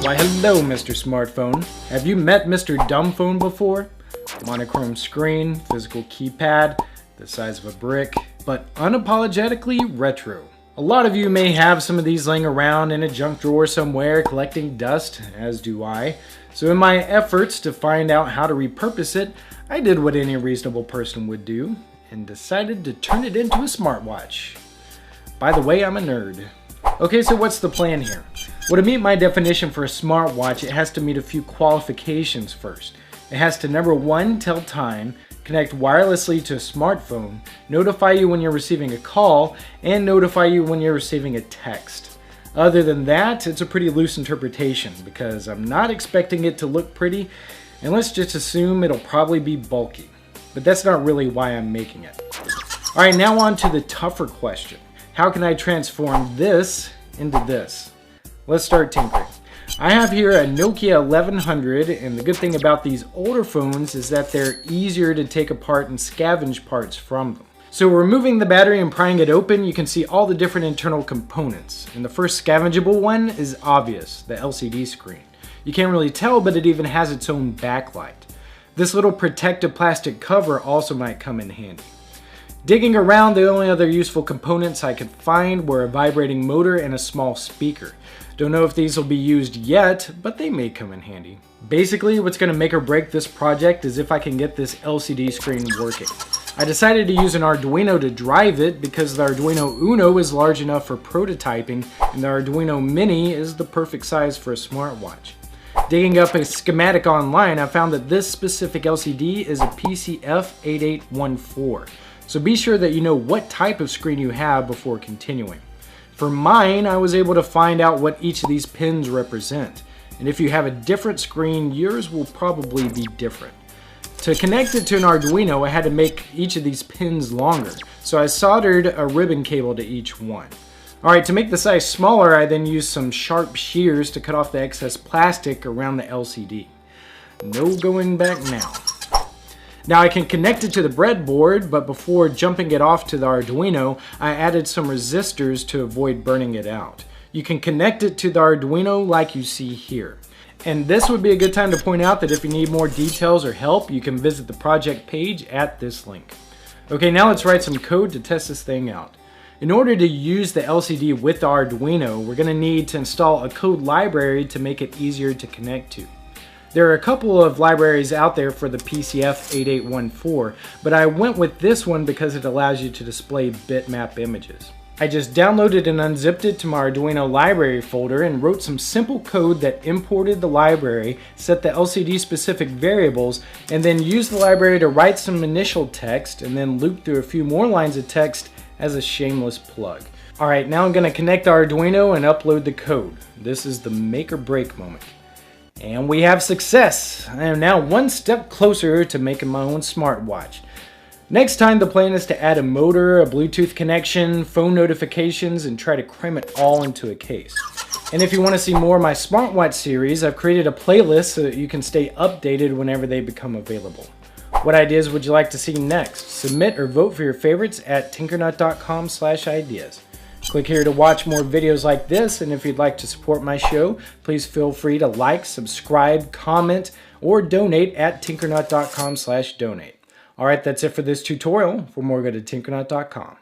Why hello, Mr. Smartphone. Have you met Mr. Dumbphone before? Monochrome screen, physical keypad, the size of a brick, but unapologetically retro. A lot of you may have some of these laying around in a junk drawer somewhere collecting dust, as do I. So in my efforts to find out how to repurpose it, I did what any reasonable person would do and decided to turn it into a smartwatch. By the way, I'm a nerd. Okay, so what's the plan here? Well, to meet my definition for a smartwatch, it has to meet a few qualifications first. It has to, number one, tell time, connect wirelessly to a smartphone, notify you when you're receiving a call, and notify you when you're receiving a text. Other than that, it's a pretty loose interpretation because I'm not expecting it to look pretty, and let's just assume it'll probably be bulky. But that's not really why I'm making it. Alright, now on to the tougher question. How can I transform this into this? Let's start tinkering. I have here a Nokia 1100, and the good thing about these older phones is that they're easier to take apart and scavenge parts from them. So removing the battery and prying it open, you can see all the different internal components. And the first scavengeable one is obvious, the LCD screen. You can't really tell, but it even has its own backlight. This little protective plastic cover also might come in handy. Digging around, the only other useful components I could find were a vibrating motor and a small speaker. Don't know if these will be used yet, but they may come in handy. Basically, what's going to make or break this project is if I can get this LCD screen working. I decided to use an Arduino to drive it because the Arduino Uno is large enough for prototyping and the Arduino Mini is the perfect size for a smartwatch. Digging up a schematic online, I found that this specific LCD is a PCF8814. So be sure that you know what type of screen you have before continuing. For mine, I was able to find out what each of these pins represent. And if you have a different screen, yours will probably be different. To connect it to an Arduino, I had to make each of these pins longer. So I soldered a ribbon cable to each one. Alright, to make the size smaller, I then used some sharp shears to cut off the excess plastic around the LCD. No going back now. Now I can connect it to the breadboard, but before jumping it off to the Arduino, I added some resistors to avoid burning it out. You can connect it to the Arduino like you see here. And this would be a good time to point out that if you need more details or help, you can visit the project page at this link. Okay, now let's write some code to test this thing out. In order to use the LCD with the Arduino, we're going to need to install a code library to make it easier to connect to. There are a couple of libraries out there for the PCF8814, but I went with this one because it allows you to display bitmap images. I just downloaded and unzipped it to my Arduino library folder and wrote some simple code that imported the library, set the LCD specific variables, and then used the library to write some initial text and then loop through a few more lines of text as a shameless plug. Alright, now I'm going to connect the Arduino and upload the code. This is the make or break moment. And we have success! I am now one step closer to making my own smartwatch. Next time the plan is to add a motor, a Bluetooth connection, phone notifications, and try to cram it all into a case. And if you want to see more of my smartwatch series, I've created a playlist so that you can stay updated whenever they become available. What ideas would you like to see next? Submit or vote for your favorites at tinkernut.com/ideas. Click here to watch more videos like this, and if you'd like to support my show, please feel free to like, subscribe, comment, or donate at tinkernut.com/donate. Alright, that's it for this tutorial. For more, go to tinkernut.com.